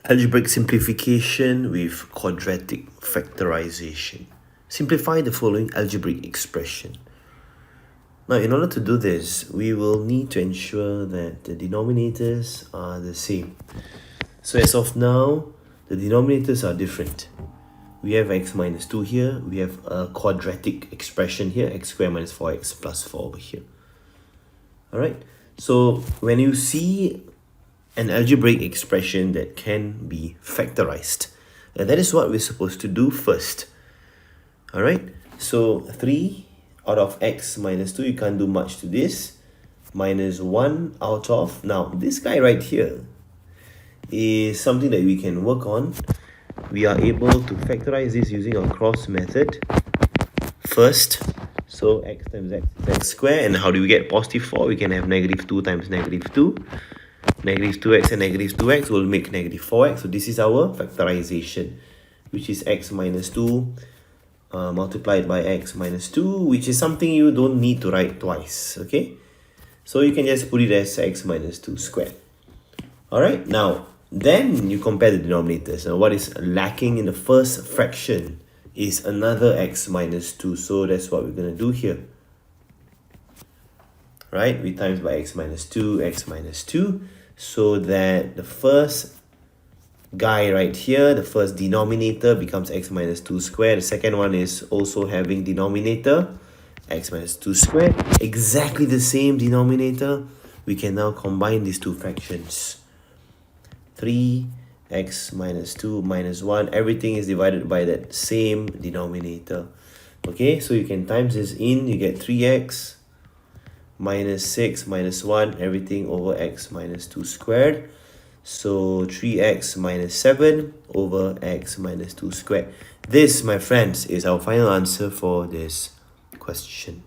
Algebraic simplification with quadratic factorisation. Simplify the following algebraic expression. Now, in order to do this, we will need to ensure that the denominators are the same. So as of now, the denominators are different. We have x minus 2 here. We have a quadratic expression here, x squared minus 4x plus 4 over here. Alright, so when you see an algebraic expression that can be factorized, and that is what we're supposed to do first. Alright, so 3 out of x minus 2, you can't do much to this. Minus 1 out of, now this guy right here is something that we can work on. We are able to factorize this using our cross method first. So x times x is x squared, and how do we get positive 4? We can have negative 2 times negative 2. Negative 2x and negative 2x will make negative 4x. So this is our factorization, which is x minus 2 multiplied by x minus 2, which is something you don't need to write twice, okay? So you can just put it as x minus 2 squared. Alright, now, then you compare the denominators. Now, what is lacking in the first fraction is another x minus 2. So that's what we're going to do here. Right, we times by x minus 2, so that the first guy right here, the first denominator becomes x minus 2 squared. The second one is also having denominator x minus 2 squared. Exactly the same denominator. We can now combine these two fractions. 3x minus 2 minus 1. Everything is divided by that same denominator. Okay, so you can times this in. You get 3x minus 6 minus 1, everything over x minus 2 squared. So 3x minus 7 over x minus 2 squared. This, my friends, is our final answer for this question.